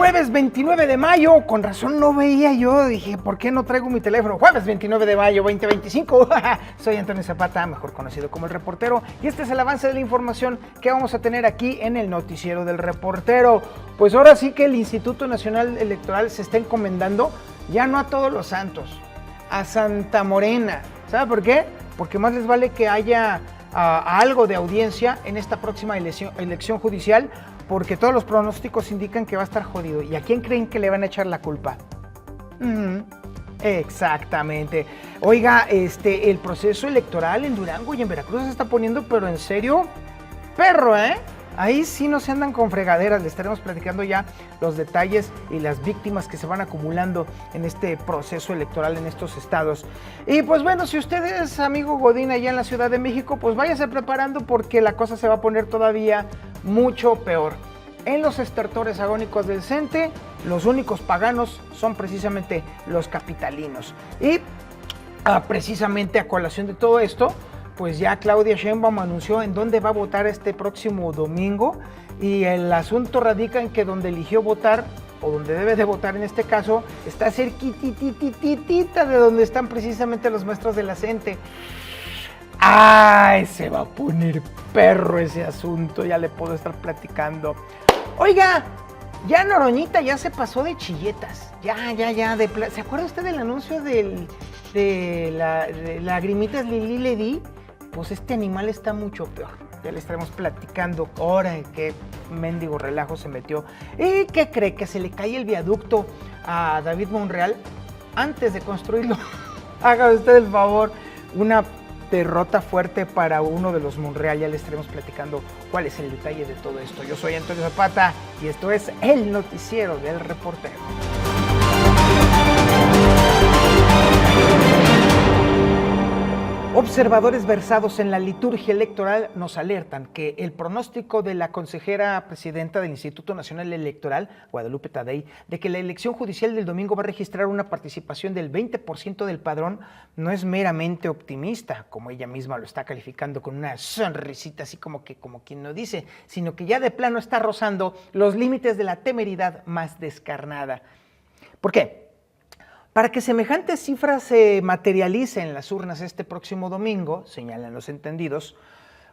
Jueves 29 de mayo, con razón no veía yo, dije, ¿por qué no traigo mi teléfono? Jueves 29 de mayo 2025, soy Antonio Zapata, mejor conocido como El Reportero, y este es el avance de la información que vamos a tener aquí en el noticiero del Reportero. Pues ahora sí que el Instituto Nacional Electoral se está encomendando, ya no a todos los santos, a Santa Morena. ¿Sabe por qué? Porque más les vale que haya algo de audiencia en esta próxima elección judicial, porque todos los pronósticos indican que va a estar jodido. ¿Y a quién creen que le van a echar la culpa? Exactamente. Oiga, el proceso electoral en Durango y en Veracruz se está poniendo, pero en serio, perro, ¿eh? Ahí sí no se andan con fregaderas, le estaremos platicando ya los detalles y las víctimas que se van acumulando en este proceso electoral en estos estados. Y pues bueno, si usted es amigo Godín allá en la Ciudad de México, pues váyase preparando porque la cosa se va a poner todavía mucho peor. En los estertores agónicos del CENTE, los únicos paganos son precisamente los capitalinos. Y precisamente a colación de todo esto, pues ya Claudia Sheinbaum anunció en dónde va a votar este próximo domingo, y el asunto radica en que donde eligió votar, o donde debe de votar en este caso, está cerquititititita de donde están precisamente los maestros de la CENTE. ¡Ay! Se va a poner perro ese asunto, ya le puedo estar platicando. Oiga, ya Noroñita ya se pasó de chilletas, ¿se acuerda usted del anuncio de Lagrimitas Lili Ledi? Pues este animal está mucho peor, ya le estaremos platicando ahora en qué mendigo relajo se metió. ¿Y qué cree? Que se le cae el viaducto a David Monreal antes de construirlo. Haga usted el favor, una derrota fuerte para uno de los Monreal, ya le estaremos platicando cuál es el detalle de todo esto. Yo soy Antonio Zapata y esto es el noticiero del Reportero. Observadores versados en la liturgia electoral nos alertan que el pronóstico de la consejera presidenta del Instituto Nacional Electoral, Guadalupe Tadei, de que la elección judicial del domingo va a registrar una participación del 20% del padrón, no es meramente optimista, como ella misma lo está calificando con una sonrisita así como quien no dice, sino que ya de plano está rozando los límites de la temeridad más descarnada. ¿Por qué? Para que semejantes cifras se materialicen en las urnas este próximo domingo, señalan los entendidos,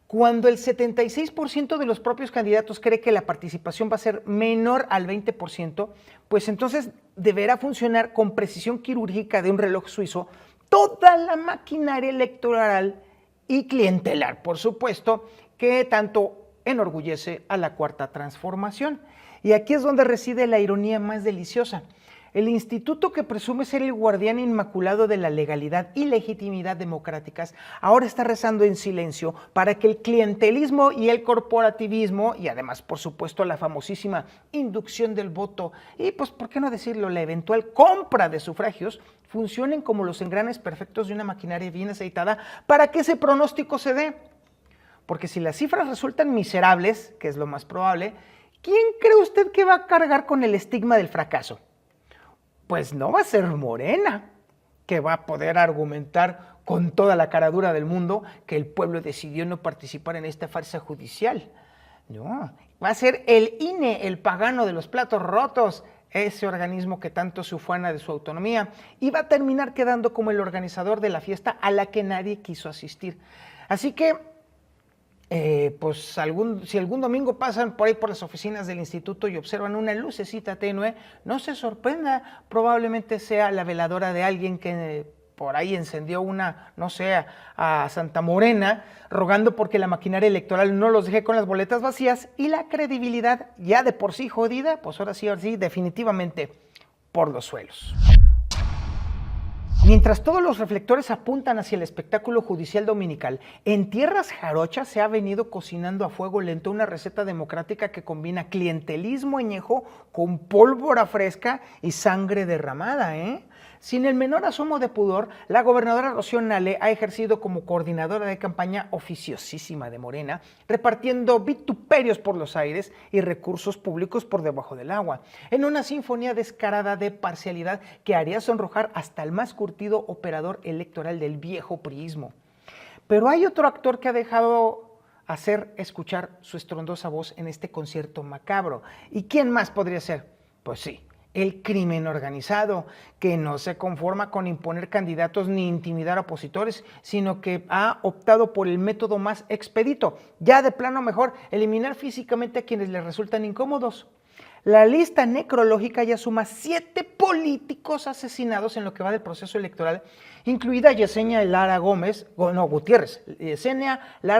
cuando el 76% de los propios candidatos cree que la participación va a ser menor al 20%, pues entonces deberá funcionar con precisión quirúrgica de un reloj suizo toda la maquinaria electoral y clientelar, por supuesto, que tanto enorgullece a la Cuarta Transformación. Y aquí es donde reside la ironía más deliciosa. El instituto que presume ser el guardián inmaculado de la legalidad y legitimidad democráticas ahora está rezando en silencio para que el clientelismo y el corporativismo, y además, por supuesto, la famosísima inducción del voto y, pues, ¿por qué no decirlo?, la eventual compra de sufragios, funcionen como los engranes perfectos de una maquinaria bien aceitada para que ese pronóstico se dé. Porque si las cifras resultan miserables, que es lo más probable, ¿quién cree usted que va a cargar con el estigma del fracaso? Pues no va a ser Morena, que va a poder argumentar con toda la caradura del mundo que el pueblo decidió no participar en esta farsa judicial. No, va a ser el INE, el pagano de los platos rotos, ese organismo que tanto se ufana de su autonomía, y va a terminar quedando como el organizador de la fiesta a la que nadie quiso asistir. Así que pues si algún domingo pasan por ahí por las oficinas del instituto y observan una lucecita tenue, no se sorprenda, probablemente sea la veladora de alguien que por ahí encendió una, no sé, a Santa Morena, rogando porque la maquinaria electoral no los deje con las boletas vacías y la credibilidad ya de por sí jodida, pues ahora sí, definitivamente por los suelos. Mientras todos los reflectores apuntan hacia el espectáculo judicial dominical, en tierras jarochas se ha venido cocinando a fuego lento una receta democrática que combina clientelismo añejo con pólvora fresca y sangre derramada, Sin el menor asomo de pudor, la gobernadora Rocío Nale ha ejercido como coordinadora de campaña oficiosísima de Morena, repartiendo vituperios por los aires y recursos públicos por debajo del agua, en una sinfonía descarada de parcialidad que haría sonrojar hasta el más curtido operador electoral del viejo priismo. Pero hay otro actor que ha dejado hacer escuchar su estrondosa voz en este concierto macabro. ¿Y quién más podría ser? Pues sí, el crimen organizado, que no se conforma con imponer candidatos ni intimidar a opositores, sino que ha optado por el método más expedito, ya de plano mejor, eliminar físicamente a quienes les resultan incómodos. La lista necrológica ya suma 7 políticos asesinados en lo que va del proceso electoral, incluida Yesenia Lara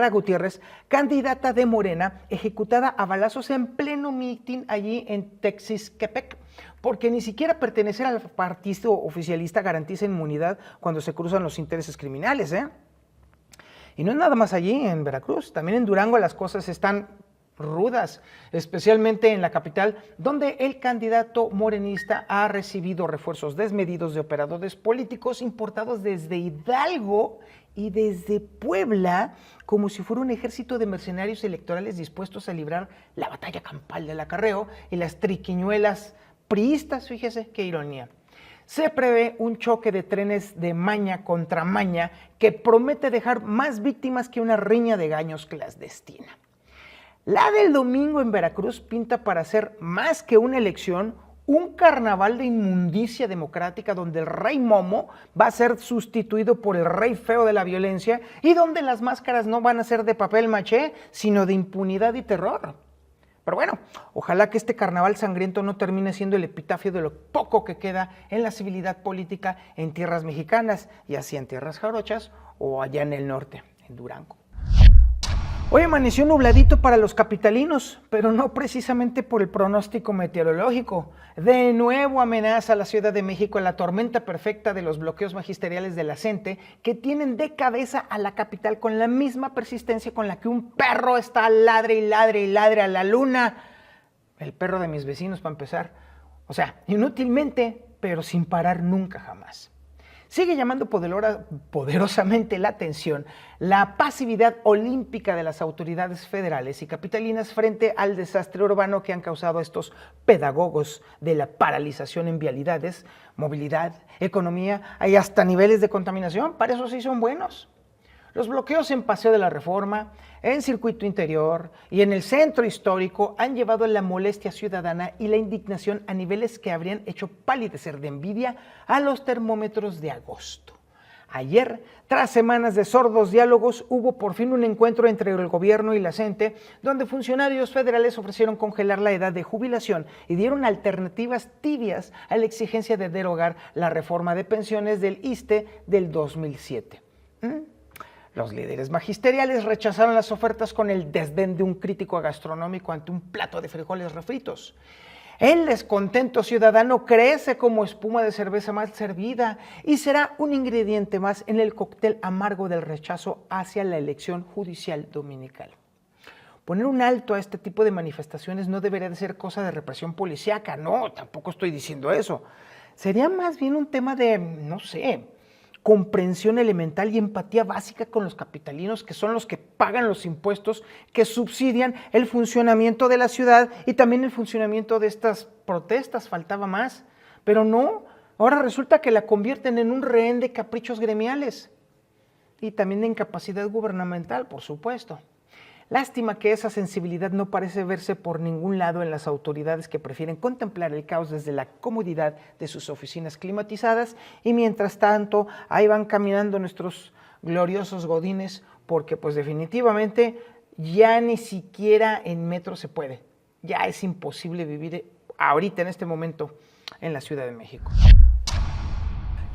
Gutiérrez, candidata de Morena, ejecutada a balazos en pleno mitin allí en Texisquepec, porque ni siquiera pertenecer al partido oficialista garantiza inmunidad cuando se cruzan los intereses criminales, ¿eh? Y no es nada más allí en Veracruz, también en Durango las cosas están rudas, especialmente en la capital, donde el candidato morenista ha recibido refuerzos desmedidos de operadores políticos importados desde Hidalgo y desde Puebla, como si fuera un ejército de mercenarios electorales dispuestos a librar la batalla campal del acarreo y las triquiñuelas priistas, fíjese qué ironía. Se prevé un choque de trenes de maña contra maña que promete dejar más víctimas que una riña de gallos clandestina. La del domingo en Veracruz pinta para ser más que una elección, un carnaval de inmundicia democrática donde el rey Momo va a ser sustituido por el rey feo de la violencia y donde las máscaras no van a ser de papel maché, sino de impunidad y terror. Pero bueno, ojalá que este carnaval sangriento no termine siendo el epitafio de lo poco que queda en la civilidad política en tierras mexicanas, ya sea en tierras jarochas o allá en el norte, en Durango. Hoy amaneció nubladito para los capitalinos, pero no precisamente por el pronóstico meteorológico. De nuevo amenaza a la Ciudad de México la tormenta perfecta de los bloqueos magisteriales de la CENTE, que tienen de cabeza a la capital con la misma persistencia con la que un perro está ladre y ladre y ladre a la luna. El perro de mis vecinos, para empezar. O sea, inútilmente, pero sin parar nunca jamás. Sigue llamando poderosamente la atención la pasividad olímpica de las autoridades federales y capitalinas frente al desastre urbano que han causado estos pedagogos de la paralización en vialidades, movilidad, economía y hasta niveles de contaminación. Para eso sí son buenos. Los bloqueos en Paseo de la Reforma, en Circuito Interior y en el centro histórico han llevado la molestia ciudadana y la indignación a niveles que habrían hecho palidecer de envidia a los termómetros de agosto. Ayer, tras semanas de sordos diálogos, hubo por fin un encuentro entre el gobierno y la CENTE, donde funcionarios federales ofrecieron congelar la edad de jubilación y dieron alternativas tibias a la exigencia de derogar la reforma de pensiones del ISSSTE del 2007. Los líderes magisteriales rechazaron las ofertas con el desdén de un crítico gastronómico ante un plato de frijoles refritos. El descontento ciudadano crece como espuma de cerveza mal servida y será un ingrediente más en el cóctel amargo del rechazo hacia la elección judicial dominical. Poner un alto a este tipo de manifestaciones no debería de ser cosa de represión policíaca, no, tampoco estoy diciendo eso. Sería más bien un tema de, no sé, comprensión elemental y empatía básica con los capitalinos, que son los que pagan los impuestos, que subsidian el funcionamiento de la ciudad y también el funcionamiento de estas protestas, faltaba más. Pero no, ahora resulta que la convierten en un rehén de caprichos gremiales y también de incapacidad gubernamental, por supuesto. Lástima que esa sensibilidad no parece verse por ningún lado en las autoridades que prefieren contemplar el caos desde la comodidad de sus oficinas climatizadas y mientras tanto ahí van caminando nuestros gloriosos godines porque pues definitivamente ya ni siquiera en metro se puede. Ya es imposible vivir ahorita en este momento en la Ciudad de México.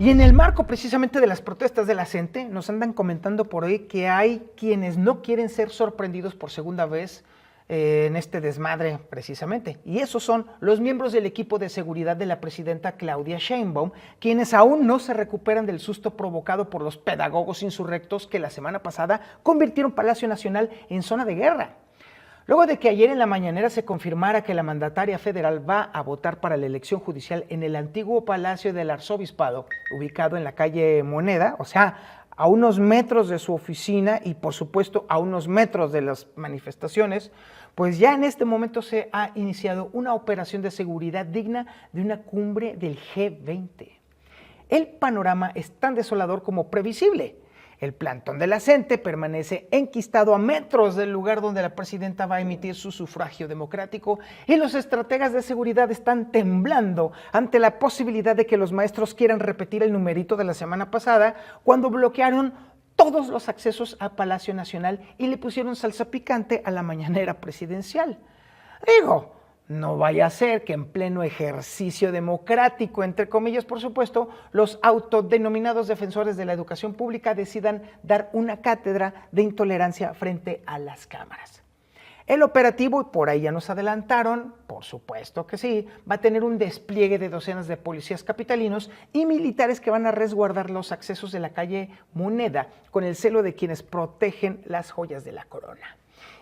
Y en el marco precisamente de las protestas de la CENTE, nos andan comentando por ahí que hay quienes no quieren ser sorprendidos por segunda vez en este desmadre precisamente. Y esos son los miembros del equipo de seguridad de la presidenta Claudia Sheinbaum, quienes aún no se recuperan del susto provocado por los pedagogos insurrectos que la semana pasada convirtieron Palacio Nacional en zona de guerra. Luego de que ayer en la mañanera se confirmara que la mandataria federal va a votar para la elección judicial en el antiguo Palacio del Arzobispado, ubicado en la calle Moneda, o sea, a unos metros de su oficina y por supuesto a unos metros de las manifestaciones, pues ya en este momento se ha iniciado una operación de seguridad digna de una cumbre del G20. El panorama es tan desolador como previsible. El plantón de la CENTE permanece enquistado a metros del lugar donde la presidenta va a emitir su sufragio democrático y los estrategas de seguridad están temblando ante la posibilidad de que los maestros quieran repetir el numerito de la semana pasada cuando bloquearon todos los accesos a Palacio Nacional y le pusieron salsa picante a la mañanera presidencial. Digo, no vaya a ser que en pleno ejercicio democrático, entre comillas, por supuesto, los autodenominados defensores de la educación pública decidan dar una cátedra de intolerancia frente a las cámaras. El operativo, y por ahí ya nos adelantaron, por supuesto que sí, va a tener un despliegue de docenas de policías capitalinos y militares que van a resguardar los accesos de la calle Moneda con el celo de quienes protegen las joyas de la corona.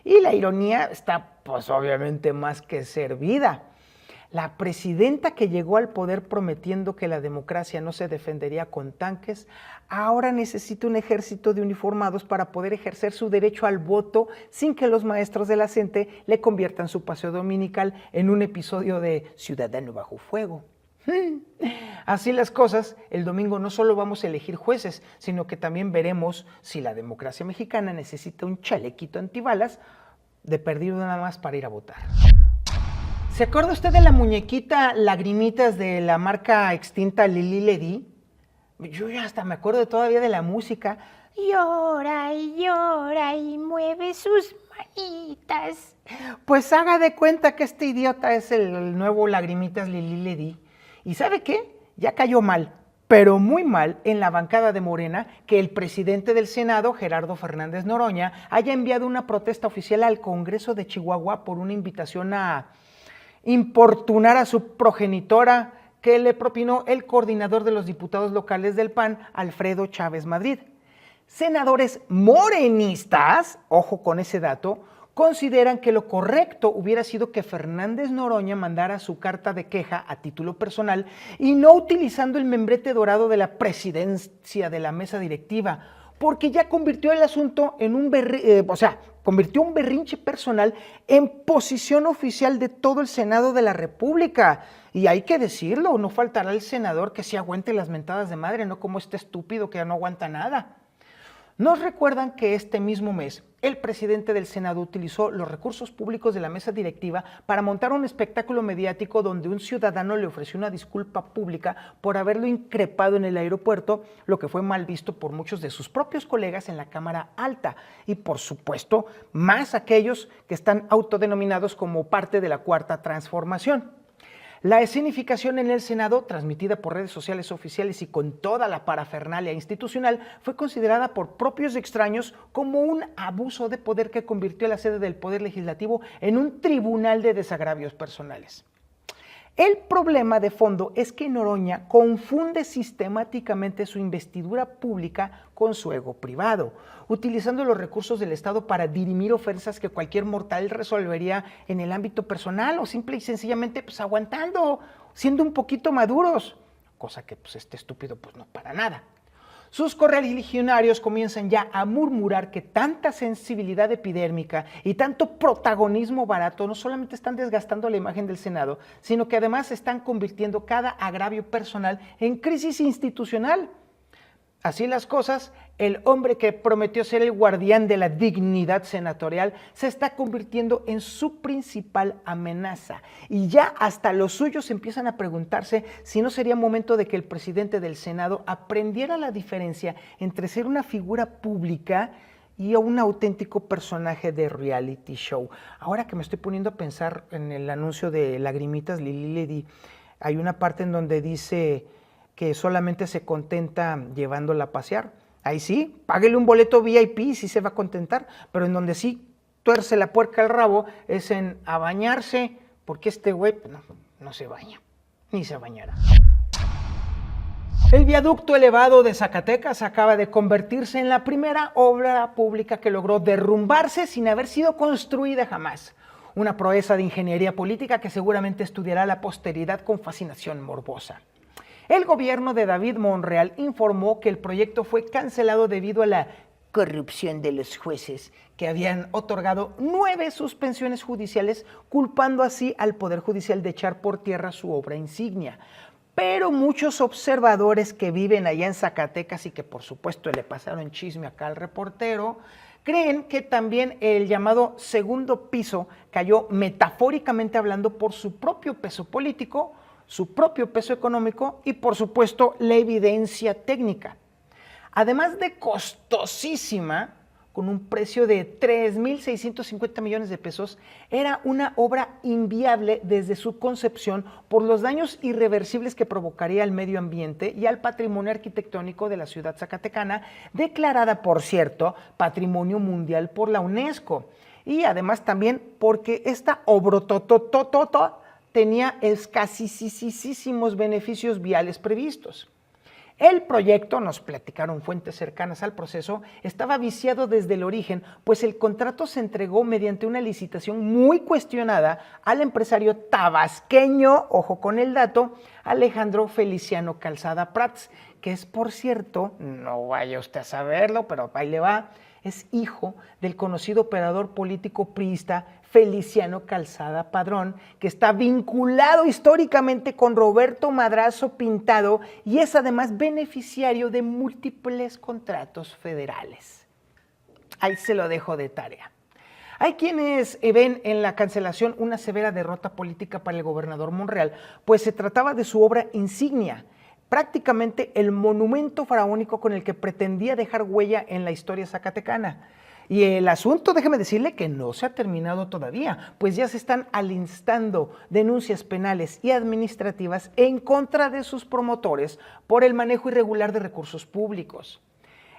Y la ironía está, pues obviamente, más que servida. La presidenta que llegó al poder prometiendo que la democracia no se defendería con tanques, ahora necesita un ejército de uniformados para poder ejercer su derecho al voto sin que los maestros de la CENTE le conviertan su paseo dominical en un episodio de Ciudadano bajo fuego. Así las cosas, el domingo no solo vamos a elegir jueces, sino que también veremos si la democracia mexicana necesita un chalequito antibalas de perdido nada más para ir a votar. ¿Se acuerda usted de la muñequita Lagrimitas de la marca extinta Lili Ledy? Yo ya hasta me acuerdo todavía de la música. Llora y mueve sus manitas. Pues haga de cuenta que este idiota es el nuevo Lagrimitas Lili Ledy. ¿Y sabe qué? Ya cayó mal, pero muy mal en la bancada de Morena que el presidente del Senado, Gerardo Fernández Noroña, haya enviado una protesta oficial al Congreso de Chihuahua por una invitación a importunar a su progenitora que le propinó el coordinador de los diputados locales del PAN, Alfredo Chávez Madrid. Senadores morenistas, ojo con ese dato, consideran que lo correcto hubiera sido que Fernández Noroña mandara su carta de queja a título personal y no utilizando el membrete dorado de la presidencia de la mesa directiva, porque ya convirtió el asunto en convirtió un berrinche personal en posición oficial de todo el Senado de la República. Y hay que decirlo, no faltará el senador que sí aguante las mentadas de madre, no como este estúpido que ya no aguanta nada. Nos recuerdan que este mismo mes el presidente del Senado utilizó los recursos públicos de la mesa directiva para montar un espectáculo mediático donde un ciudadano le ofreció una disculpa pública por haberlo increpado en el aeropuerto, lo que fue mal visto por muchos de sus propios colegas en la Cámara Alta y, por supuesto, más aquellos que están autodenominados como parte de la Cuarta Transformación. La escenificación en el Senado, transmitida por redes sociales oficiales y con toda la parafernalia institucional, fue considerada por propios extraños como un abuso de poder que convirtió la sede del Poder Legislativo en un tribunal de desagravios personales. El problema de fondo es que Noroña confunde sistemáticamente su investidura pública con su ego privado, utilizando los recursos del Estado para dirimir ofensas que cualquier mortal resolvería en el ámbito personal o simple y sencillamente aguantando, siendo un poquito maduros, cosa que este estúpido no para nada. Sus correligionarios comienzan ya a murmurar que tanta sensibilidad epidérmica y tanto protagonismo barato no solamente están desgastando la imagen del Senado, sino que además están convirtiendo cada agravio personal en crisis institucional. Así las cosas, el hombre que prometió ser el guardián de la dignidad senatorial se está convirtiendo en su principal amenaza. Y ya hasta los suyos empiezan a preguntarse si no sería momento de que el presidente del Senado aprendiera la diferencia entre ser una figura pública y un auténtico personaje de reality show. Ahora que me estoy poniendo a pensar en el anuncio de Lagrimitas Lili Ledy, hay una parte en donde dice que solamente se contenta llevándola a pasear. Ahí sí, páguele un boleto VIP y sí se va a contentar, pero en donde sí tuerce la puerca al rabo es en a bañarse, porque este güey no se baña, ni se bañará. El viaducto elevado de Zacatecas acaba de convertirse en la primera obra pública que logró derrumbarse sin haber sido construida jamás. Una proeza de ingeniería política que seguramente estudiará la posteridad con fascinación morbosa. El gobierno de David Monreal informó que el proyecto fue cancelado debido a la corrupción de los jueces, que habían otorgado 9 suspensiones judiciales, culpando así al Poder Judicial de echar por tierra su obra insignia. pero muchos observadores que viven allá en Zacatecas y que por supuesto le pasaron chisme acá al reportero, creen que también el llamado segundo piso cayó metafóricamente hablando por su propio peso político, su propio peso económico y por supuesto la evidencia técnica. Además de costosísima, con un precio de 3,650 millones de pesos, era una obra inviable desde su concepción por los daños irreversibles que provocaría al medio ambiente y al patrimonio arquitectónico de la ciudad zacatecana, declarada, por cierto, Patrimonio Mundial por la UNESCO. Y además también porque esta obrototototota tenía escasísimos beneficios viales previstos. El proyecto, nos platicaron fuentes cercanas al proceso, estaba viciado desde el origen, pues el contrato se entregó mediante una licitación muy cuestionada al empresario tabasqueño, ojo con el dato, Alejandro Feliciano Calzada Prats, que es, por cierto, no vaya usted a saberlo, pero ahí le va, es hijo del conocido operador político priista Feliciano Calzada Padrón, que está vinculado históricamente con Roberto Madrazo Pintado y es además beneficiario de múltiples contratos federales. Ahí se lo dejo de tarea. Hay quienes ven en la cancelación una severa derrota política para el gobernador Monreal, pues se trataba de su obra insignia, prácticamente el monumento faraónico con el que pretendía dejar huella en la historia zacatecana. Y el asunto, déjeme decirle que no se ha terminado todavía, pues ya se están alistando denuncias penales y administrativas en contra de sus promotores por el manejo irregular de recursos públicos.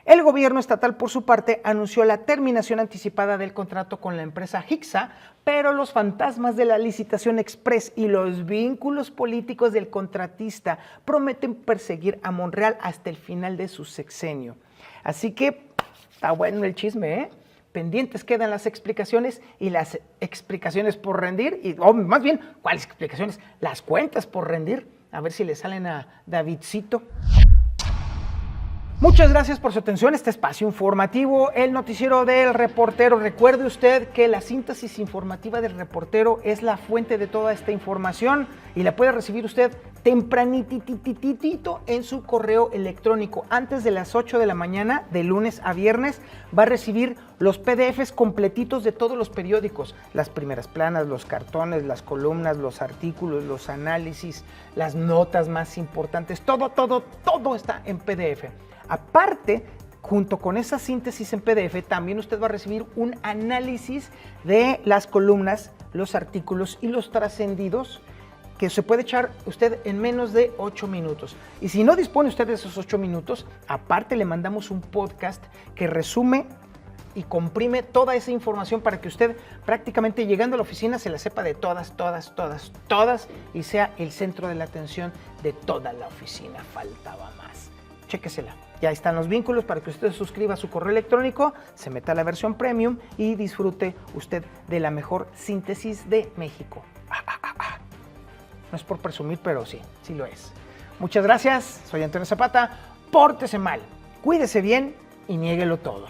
El gobierno estatal, por su parte, anunció la terminación anticipada del contrato con la empresa HICSA, pero los fantasmas de la licitación express y los vínculos políticos del contratista prometen perseguir a Monreal hasta el final de su sexenio. Así que está bueno el chisme, ¿eh? Pendientes quedan las explicaciones y las explicaciones por rendir, o más bien, ¿cuáles explicaciones? Las cuentas por rendir, a ver si le salen a Davidcito. Muchas gracias por su atención a este espacio informativo, el noticiero del reportero. Recuerde usted que la síntesis informativa del reportero es la fuente de toda esta información y la puede recibir usted tempranitititito en su correo electrónico. Antes de las 8 de la mañana, de lunes a viernes, va a recibir los PDFs completitos de todos los periódicos, las primeras planas, los cartones, las columnas, los artículos, los análisis, las notas más importantes, todo está en PDF. Aparte, junto con esa síntesis en PDF, también usted va a recibir un análisis de las columnas, los artículos y los trascendidos que se puede echar usted en menos de 8 minutos. Y si no dispone usted de esos 8 minutos, aparte le mandamos un podcast que resume y comprime toda esa información para que usted prácticamente llegando a la oficina se la sepa de todas y sea el centro de la atención de toda la oficina. Faltaba más. Chéquesela. Ya están los vínculos para que usted se suscriba a su correo electrónico, se meta a la versión premium y disfrute usted de la mejor síntesis de México. No es por presumir, pero sí lo es. Muchas gracias, soy Antonio Zapata, pórtese mal, cuídese bien y niéguelo todo.